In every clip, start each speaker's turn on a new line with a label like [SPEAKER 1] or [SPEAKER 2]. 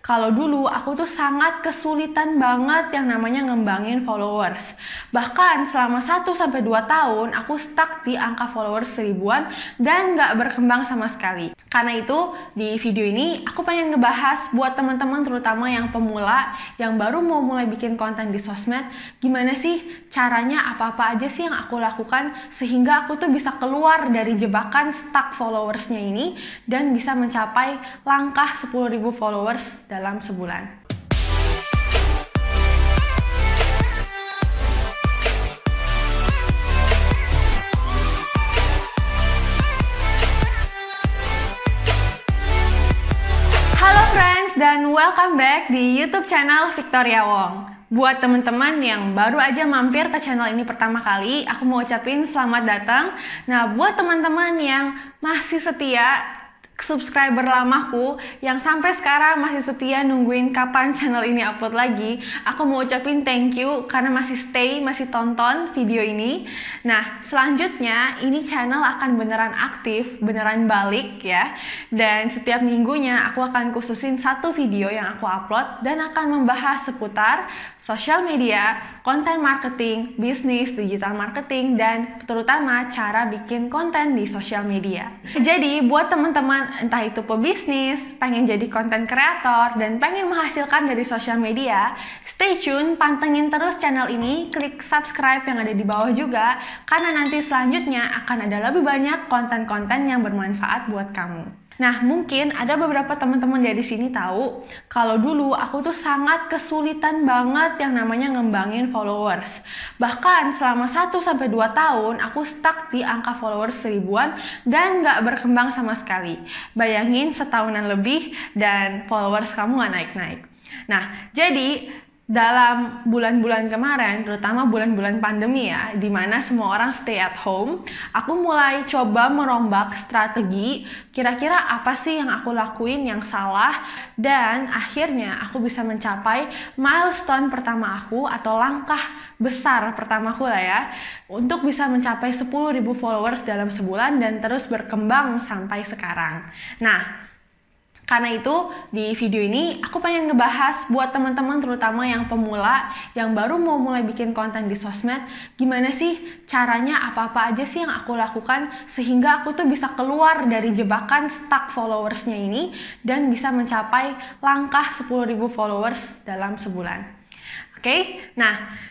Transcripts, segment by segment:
[SPEAKER 1] Kalau dulu aku tuh sangat kesulitan banget yang namanya ngembangin followers. Bahkan selama 1-2 tahun aku stuck di angka followers 1000-an dan nggak berkembang sama sekali. Karena itu di video ini aku pengen ngebahas buat teman-teman terutama yang pemula yang baru mau mulai bikin konten di sosmed, gimana sih caranya, apa-apa aja sih yang aku lakukan sehingga aku tuh bisa keluar dari jebakan stuck followersnya ini dan bisa mencapai langkah 10.000 followers dalam sebulan. Halo friends dan welcome back di YouTube channel Victoria Wong. Buat teman-teman yang baru aja mampir ke channel ini pertama kali, aku mau ucapin selamat datang. Nah, buat teman-teman yang masih setia subscriber lamaku yang sampai sekarang masih setia nungguin kapan channel ini upload lagi, aku mau ucapin thank you karena masih stay, masih tonton video ini. Nah, selanjutnya ini channel akan beneran aktif, beneran balik ya. Dan setiap minggunya aku akan khususin satu video yang aku upload dan akan membahas seputar sosial media, konten marketing, bisnis, digital marketing, dan terutama cara bikin konten di sosial media. Jadi buat teman-teman entah itu pebisnis, pengen jadi konten kreator, dan pengen menghasilkan dari sosial media, stay tune, pantengin terus channel ini, klik subscribe yang ada di bawah juga, karena nanti selanjutnya akan ada lebih banyak konten-konten yang bermanfaat buat kamu. Nah, mungkin ada beberapa teman-teman dari sini tahu kalau dulu aku tuh sangat kesulitan banget yang namanya ngembangin followers. Bahkan selama 1-2 tahun aku stuck di angka followers 1000-an dan nggak berkembang sama sekali. Bayangin setahunan lebih dan followers kamu nggak naik-naik. Nah, jadi dalam bulan-bulan kemarin, terutama bulan-bulan pandemi ya, dimana semua orang stay at home, aku mulai coba merombak strategi, kira-kira apa sih yang aku lakuin yang salah, dan akhirnya aku bisa mencapai milestone pertama aku, atau langkah besar pertamaku lah ya, untuk bisa mencapai 10.000 followers dalam sebulan dan terus berkembang sampai sekarang. Nah, karena itu di video ini aku pengen ngebahas buat teman-teman terutama yang pemula yang baru mau mulai bikin konten di sosmed, gimana sih caranya, apa-apa aja sih yang aku lakukan sehingga aku tuh bisa keluar dari jebakan stuck followersnya ini dan bisa mencapai langkah 10.000 followers dalam sebulan. Oke? Nah,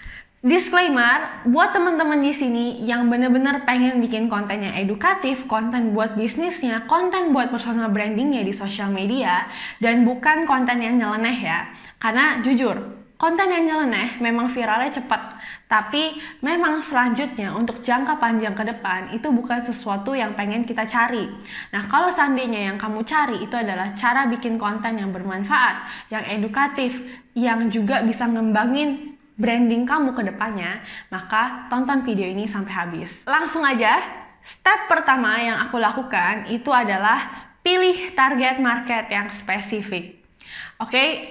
[SPEAKER 1] disclaimer, buat teman-teman di sini yang bener-bener pengen bikin konten yang edukatif, konten buat bisnisnya, konten buat personal brandingnya di sosial media, dan bukan konten yang nyeleneh ya. Karena jujur, konten yang nyeleneh memang viralnya cepat, tapi memang selanjutnya untuk jangka panjang ke depan itu bukan sesuatu yang pengen kita cari. Nah, kalau seandainya yang kamu cari itu adalah cara bikin konten yang bermanfaat, yang edukatif, yang juga bisa ngembangin branding kamu ke depannya, maka tonton video ini sampai habis. Langsung aja, step pertama yang aku lakukan itu adalah pilih target market yang spesifik. Oke,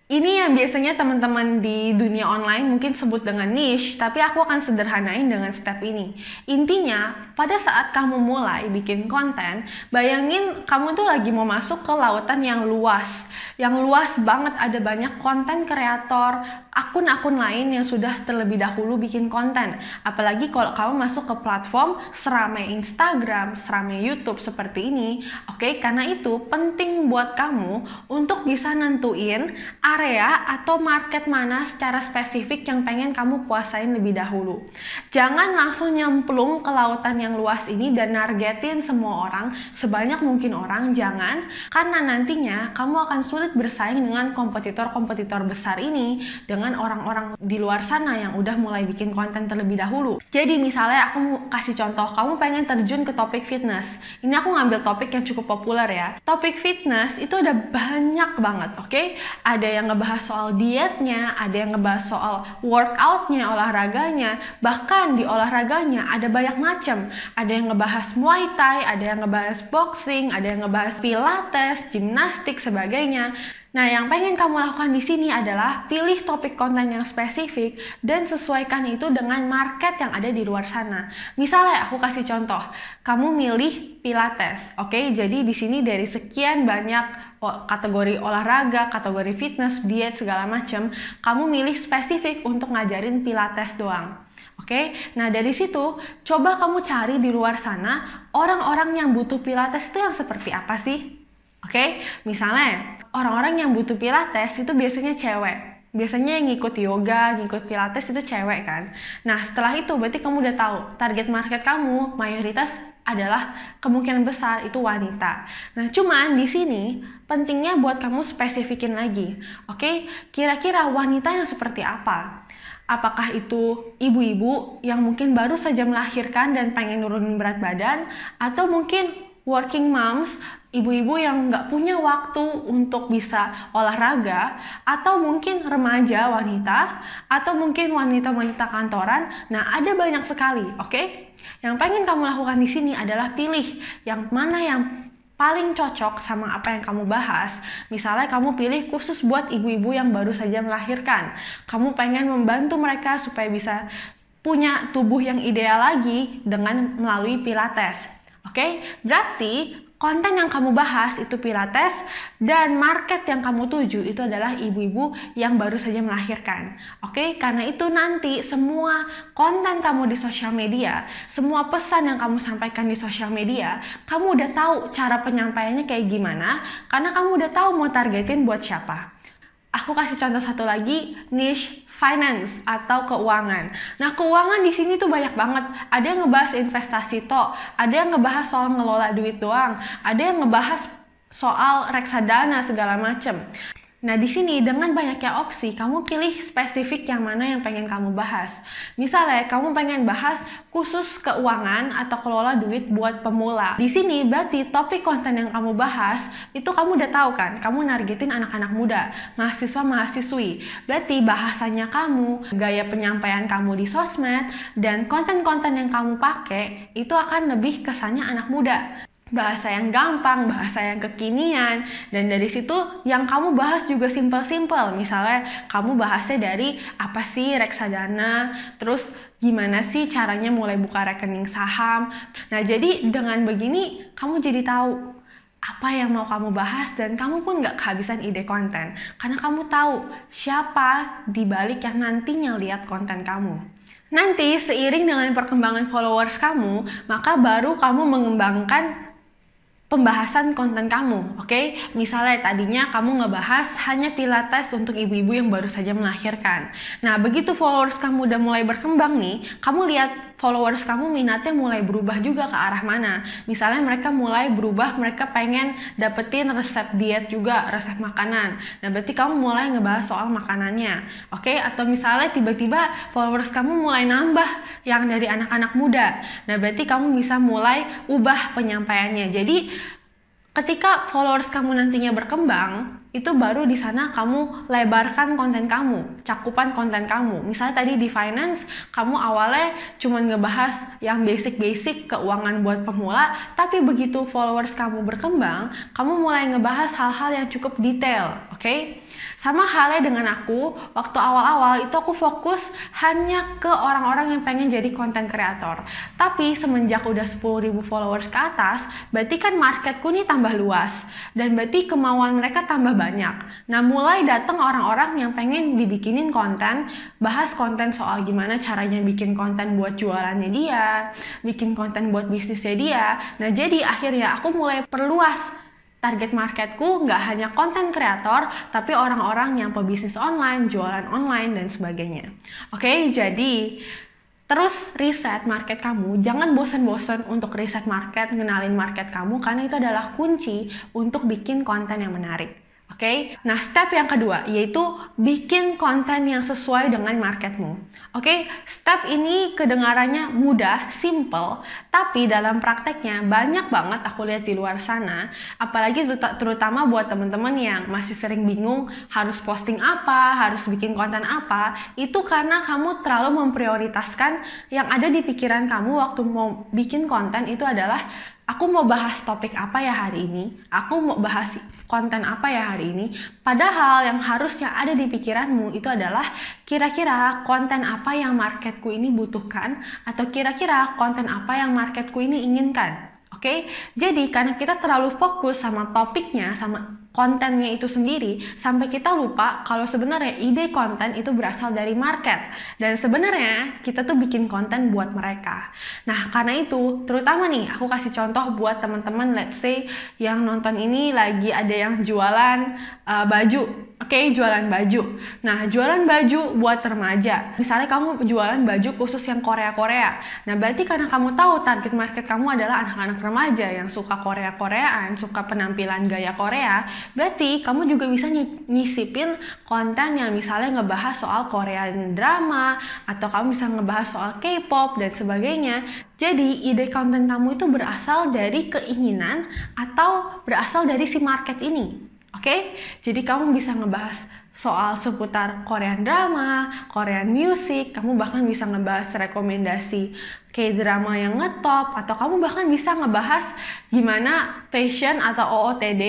[SPEAKER 1] ini yang biasanya teman-teman di dunia online mungkin sebut dengan niche, tapi aku akan sederhanain dengan step ini. Intinya, pada saat kamu mulai bikin konten, bayangin kamu tuh lagi mau masuk ke lautan yang luas. Yang luas banget, ada banyak konten kreator, akun-akun lain yang sudah terlebih dahulu bikin konten. Apalagi kalau kamu masuk ke platform seramai Instagram, seramai YouTube seperti ini. Oke, karena itu penting buat kamu untuk bisa nentuin area atau market mana secara spesifik yang pengen kamu kuasain lebih dahulu. Jangan langsung nyemplung ke lautan yang luas ini dan nargetin semua orang, sebanyak mungkin orang, jangan. Karena nantinya kamu akan sulit bersaing dengan kompetitor-kompetitor besar ini, dengan orang-orang di luar sana yang udah mulai bikin konten terlebih dahulu. Jadi misalnya aku kasih contoh, kamu pengen terjun ke topik fitness. Ini aku ngambil topik yang cukup populer ya. Topik fitness itu ada banyak banget, oke? Ada yang ngebahas soal dietnya, ada yang ngebahas soal workoutnya, olahraganya, bahkan di olahraganya ada banyak macam. Ada yang ngebahas Muay Thai, ada yang ngebahas boxing, ada yang ngebahas pilates, gimnastik, sebagainya. Nah, yang pengen kamu lakukan di sini adalah pilih topik konten yang spesifik dan sesuaikan itu dengan market yang ada di luar sana. Misalnya aku kasih contoh, kamu milih pilates, oke? Jadi di sini dari sekian banyak kategori olahraga, kategori fitness, diet, segala macam, kamu milih spesifik untuk ngajarin pilates doang. Oke, nah dari situ coba kamu cari di luar sana orang-orang yang butuh pilates itu yang seperti apa sih? Oke, misalnya orang-orang yang butuh pilates itu biasanya cewek. Biasanya yang ngikut yoga, ngikut pilates itu cewek kan. Nah setelah itu berarti kamu udah tahu target market kamu mayoritas adalah kemungkinan besar itu wanita. Nah cuman di sini pentingnya buat kamu spesifikin lagi. Oke, kira-kira wanita yang seperti apa? Apakah itu ibu-ibu yang mungkin baru saja melahirkan dan pengen nurunin berat badan, atau mungkin working moms, ibu-ibu yang nggak punya waktu untuk bisa olahraga, atau mungkin remaja wanita, atau mungkin wanita-wanita kantoran. Nah, ada banyak sekali, oke? Yang pengen kamu lakukan di sini adalah pilih yang mana yang paling cocok sama apa yang kamu bahas. Misalnya kamu pilih khusus buat ibu-ibu yang baru saja melahirkan. Kamu pengen membantu mereka supaya bisa punya tubuh yang ideal lagi dengan melalui pilates. Oke, berarti konten yang kamu bahas itu pilates dan market yang kamu tuju itu adalah ibu-ibu yang baru saja melahirkan. Oke, karena itu nanti semua konten kamu di sosial media, semua pesan yang kamu sampaikan di sosial media, kamu udah tahu cara penyampaiannya kayak gimana karena kamu udah tahu mau targetin buat siapa. Aku kasih contoh satu lagi, niche finance atau keuangan. Nah, keuangan di sini tuh banyak banget. Ada yang ngebahas investasi toh, ada yang ngebahas soal ngelola duit doang, ada yang ngebahas soal reksadana segala macem. Nah, di sini dengan banyaknya opsi, kamu pilih spesifik yang mana yang pengen kamu bahas. Misalnya, kamu pengen bahas khusus keuangan atau kelola duit buat pemula. Di sini berarti topik konten yang kamu bahas, itu kamu udah tahu kan, kamu nargetin anak-anak muda, mahasiswa-mahasiswi. Berarti bahasanya kamu, gaya penyampaian kamu di sosmed, dan konten-konten yang kamu pakai, itu akan lebih kesannya anak muda. Bahasa yang gampang, bahasa yang kekinian, dan dari situ yang kamu bahas juga simple-simple. Misalnya kamu bahasnya dari apa sih reksadana, terus gimana sih caranya mulai buka rekening saham. Nah jadi dengan begini kamu jadi tahu apa yang mau kamu bahas dan kamu pun gak kehabisan ide konten karena kamu tahu siapa di balik yang nantinya lihat konten kamu. Nanti seiring dengan perkembangan followers kamu, maka baru kamu mengembangkan pembahasan konten kamu, oke? Misalnya tadinya kamu ngebahas hanya pilates untuk ibu-ibu yang baru saja melahirkan. Nah, begitu followers kamu udah mulai berkembang nih, kamu lihat followers kamu minatnya mulai berubah juga ke arah mana. Misalnya mereka mulai berubah, mereka pengen dapetin resep diet juga, resep makanan. Nah, berarti kamu mulai ngebahas soal makanannya, oke? Atau misalnya tiba-tiba followers kamu mulai nambah yang dari anak-anak muda. Nah, berarti kamu bisa mulai ubah penyampaiannya. Jadi ketika followers kamu nantinya berkembang, itu baru di sana kamu lebarkan konten kamu, cakupan konten kamu. Misalnya tadi di finance, kamu awalnya cuma ngebahas yang basic-basic keuangan buat pemula, tapi begitu followers kamu berkembang, kamu mulai ngebahas hal-hal yang cukup detail, oke? Sama halnya dengan aku, waktu awal-awal itu aku fokus hanya ke orang-orang yang pengen jadi konten kreator. Tapi semenjak udah 10.000 followers ke atas, berarti kan marketku nih tambah luas. Dan berarti kemauan mereka tambah banyak. Nah, mulai datang orang-orang yang pengen dibikinin konten, bahas konten soal gimana caranya bikin konten buat jualannya dia, bikin konten buat bisnisnya dia. Nah, jadi akhirnya aku mulai perluas target marketku nggak hanya konten kreator, tapi orang-orang yang pebisnis online, jualan online, dan sebagainya. Oke, jadi terus riset market kamu, jangan bosan-bosan untuk riset market, ngenalin market kamu, karena itu adalah kunci untuk bikin konten yang menarik. Oke, nah step yang kedua yaitu bikin konten yang sesuai dengan marketmu. Oke, step ini kedengarannya mudah, simple, tapi dalam prakteknya banyak banget aku lihat di luar sana, apalagi terutama buat teman-teman yang masih sering bingung harus posting apa, harus bikin konten apa, itu karena kamu terlalu memprioritaskan yang ada di pikiran kamu waktu mau bikin konten itu adalah aku mau bahas topik apa ya hari ini? Aku mau bahas konten apa ya hari ini? Padahal yang harusnya ada di pikiranmu itu adalah kira-kira konten apa yang marketku ini butuhkan atau kira-kira konten apa yang marketku ini inginkan. Oke? Jadi karena kita terlalu fokus sama topiknya, sama kontennya itu sendiri sampai kita lupa kalau sebenarnya ide konten itu berasal dari market dan sebenarnya kita tuh bikin konten buat mereka. Nah, karena itu terutama nih aku kasih contoh buat teman-teman, let's say yang nonton ini lagi ada yang jualan baju. Oke, jualan baju. Nah, jualan baju buat remaja. Misalnya kamu jualan baju khusus yang Korea-Korea. Nah, berarti karena kamu tahu target market kamu adalah anak-anak remaja yang suka Korea-Koreaan, suka penampilan gaya Korea, berarti kamu juga bisa nyisipin konten yang misalnya ngebahas soal Korean drama, atau kamu bisa ngebahas soal K-pop dan sebagainya. Jadi, ide konten kamu itu berasal dari keinginan atau berasal dari si market ini. Oke, jadi kamu bisa ngebahas soal seputar Korean drama, Korean music, kamu bahkan bisa ngebahas rekomendasi K-drama yang ngetop, atau kamu bahkan bisa ngebahas gimana fashion atau OOTD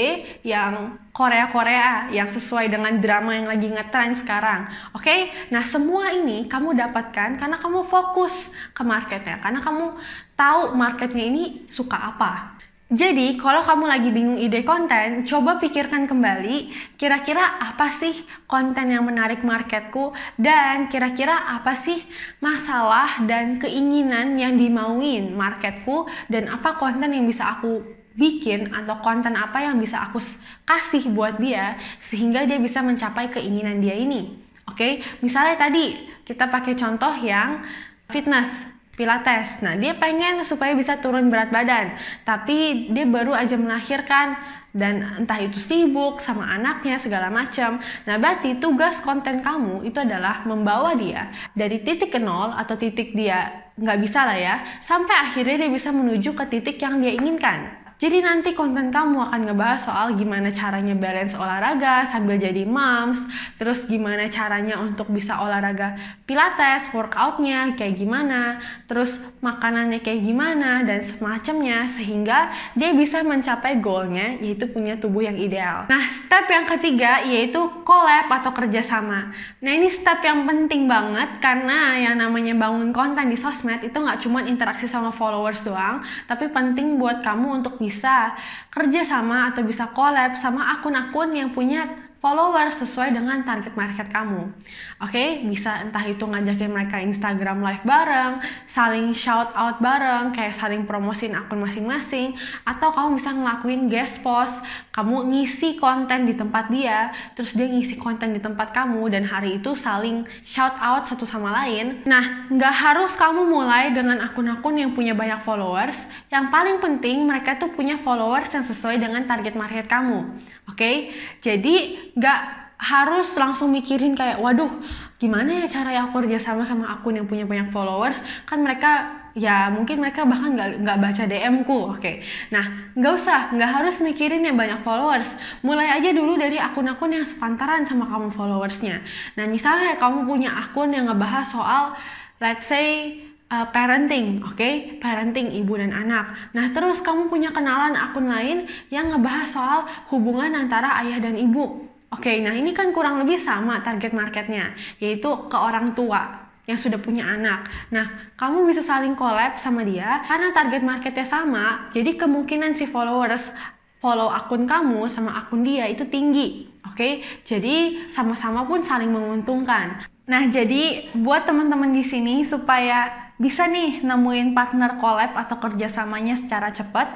[SPEAKER 1] yang Korea-Korea yang sesuai dengan drama yang lagi ngetrend sekarang. Oke, nah semua ini kamu dapatkan karena kamu fokus ke marketnya, karena kamu tahu marketnya ini suka apa. Jadi, kalau kamu lagi bingung ide konten, coba pikirkan kembali, kira-kira apa sih konten yang menarik marketku, dan kira-kira apa sih masalah dan keinginan yang dimauin marketku, dan apa konten yang bisa aku bikin, atau konten apa yang bisa aku kasih buat dia, sehingga dia bisa mencapai keinginan dia ini. Oke, misalnya tadi kita pakai contoh yang fitness, Pilates. Nah, dia pengen supaya bisa turun berat badan, tapi dia baru aja melahirkan dan entah itu sibuk sama anaknya segala macam. Nah, berarti tugas konten kamu itu adalah membawa dia dari titik ke nol atau titik dia nggak bisa lah ya, sampai akhirnya dia bisa menuju ke titik yang dia inginkan. Jadi nanti konten kamu akan ngebahas soal gimana caranya balance olahraga sambil jadi moms, terus gimana caranya untuk bisa olahraga pilates, workoutnya kayak gimana, terus makanannya kayak gimana, dan semacamnya, sehingga dia bisa mencapai goalnya, yaitu punya tubuh yang ideal. Nah, step yang ketiga yaitu collab atau kerjasama. Nah, ini step yang penting banget karena yang namanya bangun konten di sosmed itu nggak cuma interaksi sama followers doang, tapi penting buat kamu untuk bisa kerja sama atau bisa collab sama akun-akun yang punya followers sesuai dengan target market kamu. Oke, bisa entah itu ngajakin mereka Instagram live bareng, saling shout out bareng, kayak saling promosin akun masing-masing, atau kamu bisa ngelakuin guest post, kamu ngisi konten di tempat dia, terus dia ngisi konten di tempat kamu, dan hari itu saling shout out satu sama lain. Nah, nggak harus kamu mulai dengan akun-akun yang punya banyak followers, yang paling penting mereka tuh punya followers yang sesuai dengan target market kamu. Oke, jadi nggak harus langsung mikirin kayak, waduh, gimana ya cara aku kerja sama akun yang punya banyak followers, kan mereka ya mungkin mereka bahkan nggak baca DM ku. Oke, nah nggak harus mikirin yang banyak followers, mulai aja dulu dari akun-akun yang sepantaran sama kamu followersnya. Nah, misalnya kamu punya akun yang ngebahas soal, let's say, parenting, oke? Parenting ibu dan anak. Nah, terus kamu punya kenalan akun lain yang ngebahas soal hubungan antara ayah dan ibu. Oke, nah ini kan kurang lebih sama target marketnya, yaitu ke orang tua yang sudah punya anak. Nah, kamu bisa saling collab sama dia karena target marketnya sama, jadi kemungkinan si followers follow akun kamu sama akun dia itu tinggi. Oke, jadi sama-sama pun saling menguntungkan. Nah, jadi buat teman-teman di sini supaya bisa nih nemuin partner collab atau kerjasamanya secara cepat,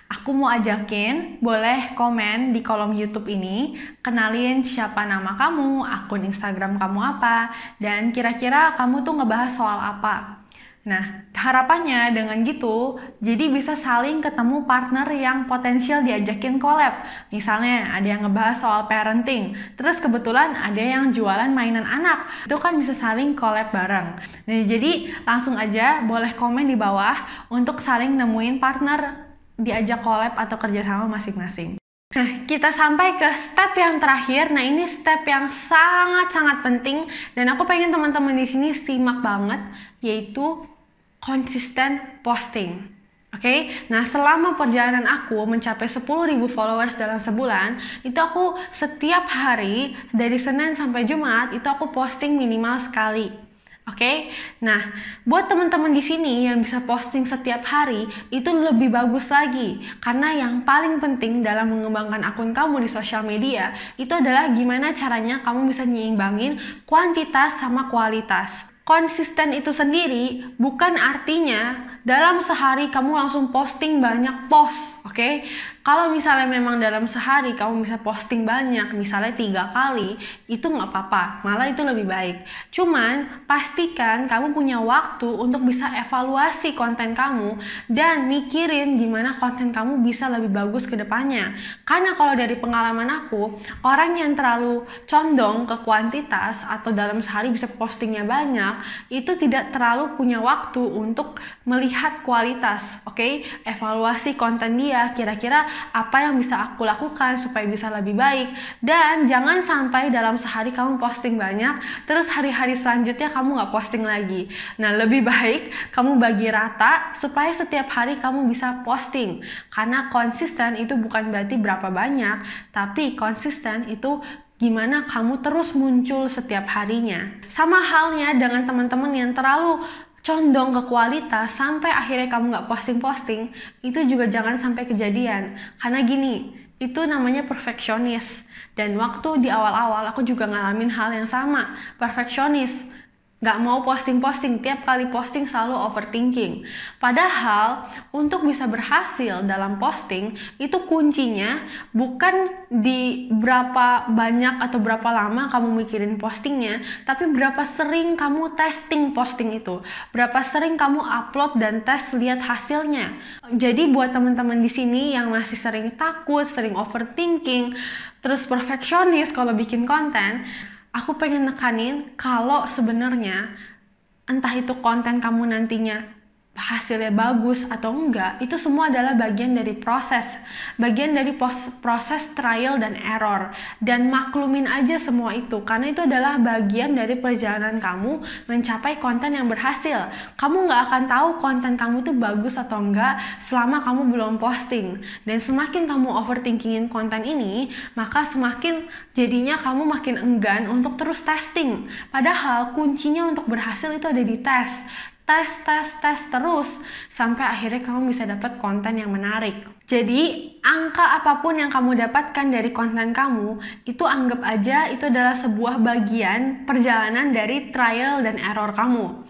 [SPEAKER 1] aku mau ajakin boleh komen di kolom YouTube ini, kenalin siapa nama kamu, akun Instagram kamu apa, dan kira-kira kamu tuh ngebahas soal apa. Nah, harapannya dengan gitu, jadi bisa saling ketemu partner yang potensial diajakin collab. Misalnya ada yang ngebahas soal parenting, terus kebetulan ada yang jualan mainan anak. Itu kan bisa saling collab bareng. Nah, jadi langsung aja boleh komen di bawah untuk saling nemuin partner diajak collab atau kerjasama masing-masing. Nah, kita sampai ke step yang terakhir. Nah, ini step yang sangat-sangat penting dan aku pengen teman-teman di sini simak banget, yaitu konsisten posting. Oke, nah selama perjalanan aku mencapai 10.000 followers dalam sebulan, itu aku setiap hari dari Senin sampai Jumat itu aku posting minimal sekali. Oke, nah buat teman-teman di sini yang bisa posting setiap hari itu lebih bagus lagi, karena yang paling penting dalam mengembangkan akun kamu di sosial media itu adalah gimana caranya kamu bisa nyimbangin kuantitas sama kualitas. Konsisten itu sendiri bukan artinya dalam sehari kamu langsung posting banyak post, oke? Kalau misalnya memang dalam sehari kamu bisa posting banyak, misalnya 3 kali, itu nggak apa-apa, malah itu lebih baik. Cuman pastikan kamu punya waktu untuk bisa evaluasi konten kamu dan mikirin gimana konten kamu bisa lebih bagus ke depannya. Karena kalau dari pengalaman aku, orang yang terlalu condong ke kuantitas atau dalam sehari bisa postingnya banyak, itu tidak terlalu punya waktu untuk melihat kualitas, oke? Evaluasi konten dia, kira-kira apa yang bisa aku lakukan supaya bisa lebih baik. Dan jangan sampai dalam sehari kamu posting banyak, terus hari-hari selanjutnya kamu nggak posting lagi. Nah, lebih baik kamu bagi rata supaya setiap hari kamu bisa posting. Karena konsisten itu bukan berarti berapa banyak, tapi konsisten itu gimana kamu terus muncul setiap harinya. Sama halnya dengan teman-teman yang terlalu condong ke kualitas sampai akhirnya kamu nggak posting-posting, itu juga jangan sampai kejadian. Karena gini, itu namanya perfeksionis. Dan waktu di awal-awal aku juga ngalamin hal yang sama, perfeksionis. Nggak mau posting-posting, tiap kali posting selalu overthinking. Padahal untuk bisa berhasil dalam posting, itu kuncinya bukan di berapa banyak atau berapa lama kamu mikirin postingnya, tapi berapa sering kamu testing posting itu, berapa sering kamu upload dan tes lihat hasilnya. Jadi buat teman-teman di sini yang masih sering takut, sering overthinking, terus perfeksionis kalau bikin konten, aku pengen nekanin kalau sebenarnya entah itu konten kamu nantinya hasilnya bagus atau enggak, itu semua adalah bagian dari proses proses trial dan error, dan maklumin aja semua itu karena itu adalah bagian dari perjalanan kamu mencapai konten yang berhasil. Kamu nggak akan tahu konten kamu itu bagus atau enggak selama kamu belum posting, dan semakin kamu overthinkingin konten ini, maka semakin jadinya kamu makin enggan untuk terus testing, padahal kuncinya untuk berhasil itu ada di tes terus sampai akhirnya kamu bisa dapat konten yang menarik. Jadi angka apapun yang kamu dapatkan dari konten kamu, itu anggap aja itu adalah sebuah bagian perjalanan dari trial dan error kamu.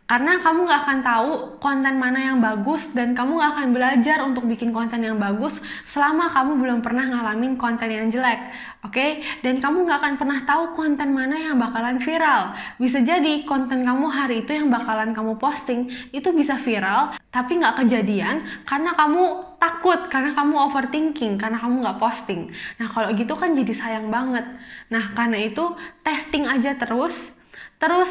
[SPEAKER 1] Karena kamu gak akan tahu konten mana yang bagus, dan kamu gak akan belajar untuk bikin konten yang bagus selama kamu belum pernah ngalamin konten yang jelek, oke? Dan kamu gak akan pernah tahu konten mana yang bakalan viral. Bisa jadi konten kamu hari itu yang bakalan kamu posting itu bisa viral, tapi gak kejadian karena kamu takut, karena kamu overthinking, karena kamu gak posting. Nah, kalau gitu kan jadi sayang banget. Nah, karena itu testing aja terus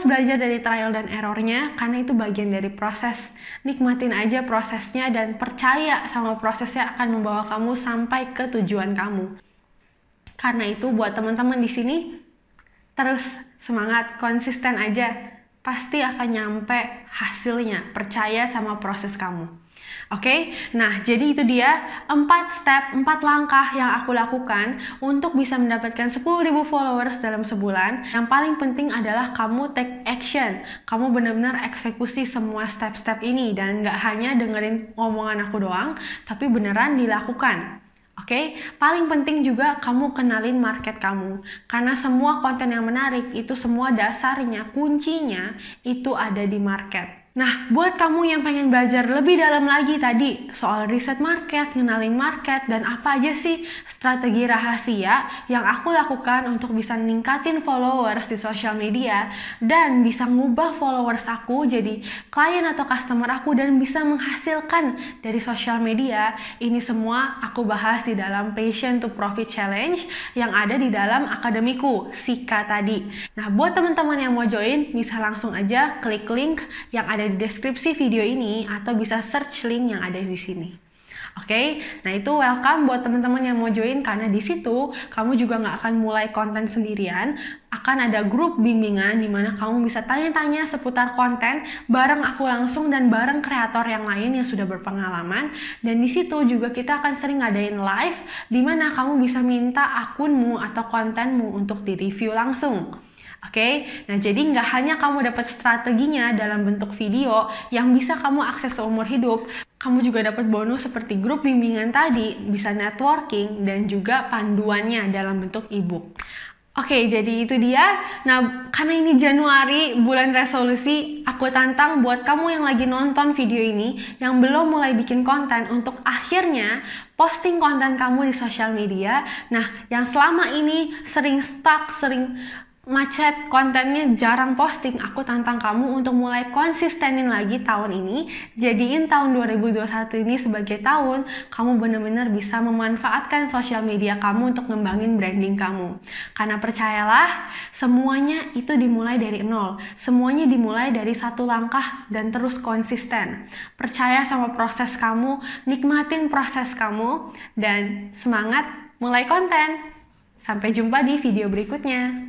[SPEAKER 1] belajar dari trial dan errornya, karena itu bagian dari proses. Nikmatin aja prosesnya dan percaya sama prosesnya akan membawa kamu sampai ke tujuan kamu. Karena itu buat teman-teman di sini, terus semangat, konsisten aja. Pasti akan nyampe hasilnya, percaya sama proses kamu. Oke, nah jadi itu dia 4 langkah yang aku lakukan untuk bisa mendapatkan 10.000 followers dalam sebulan. Yang paling penting adalah kamu take action, kamu benar-benar eksekusi semua step-step ini, dan gak hanya dengerin omongan aku doang, tapi beneran dilakukan. Oke, paling penting juga kamu kenalin market kamu, karena semua konten yang menarik itu semua dasarnya, kuncinya itu ada di market. Nah, buat kamu yang pengen belajar lebih dalam lagi tadi soal riset market, ngenalin market, dan apa aja sih strategi rahasia yang aku lakukan untuk bisa ningkatin followers di sosial media dan bisa ngubah followers aku jadi klien atau customer aku dan bisa menghasilkan dari sosial media, ini semua aku bahas di dalam Passion to Profit Challenge yang ada di dalam akademiku, Sika tadi. Nah, buat teman-teman yang mau join, bisa langsung aja klik link yang ada di deskripsi video ini atau bisa search link yang ada di sini. Oke, nah itu welcome buat teman-teman yang mau join, karena di situ kamu juga nggak akan mulai konten sendirian. Akan ada grup bimbingan di mana kamu bisa tanya-tanya seputar konten bareng aku langsung dan bareng kreator yang lain yang sudah berpengalaman. Dan di situ juga kita akan sering ngadain live di mana kamu bisa minta akunmu atau kontenmu untuk di-review langsung. Oke, nah jadi nggak hanya kamu dapat strateginya dalam bentuk video yang bisa kamu akses seumur hidup, kamu juga dapat bonus seperti grup bimbingan tadi, bisa networking, dan juga panduannya dalam bentuk ebook. Oke, jadi itu dia. Nah, karena ini Januari, bulan resolusi, aku tantang buat kamu yang lagi nonton video ini, yang belum mulai bikin konten, untuk akhirnya posting konten kamu di sosial media. Nah, yang selama ini sering stuck, sering macet, kontennya jarang posting, aku tantang kamu untuk mulai konsistenin lagi tahun ini. Jadiin tahun 2021 ini sebagai tahun kamu benar-benar bisa memanfaatkan sosial media kamu untuk ngembangin branding kamu. Karena percayalah, semuanya itu dimulai dari nol. Semuanya dimulai dari satu langkah dan terus konsisten. Percaya sama proses kamu, nikmatin proses kamu, dan semangat mulai konten. Sampai jumpa di video berikutnya.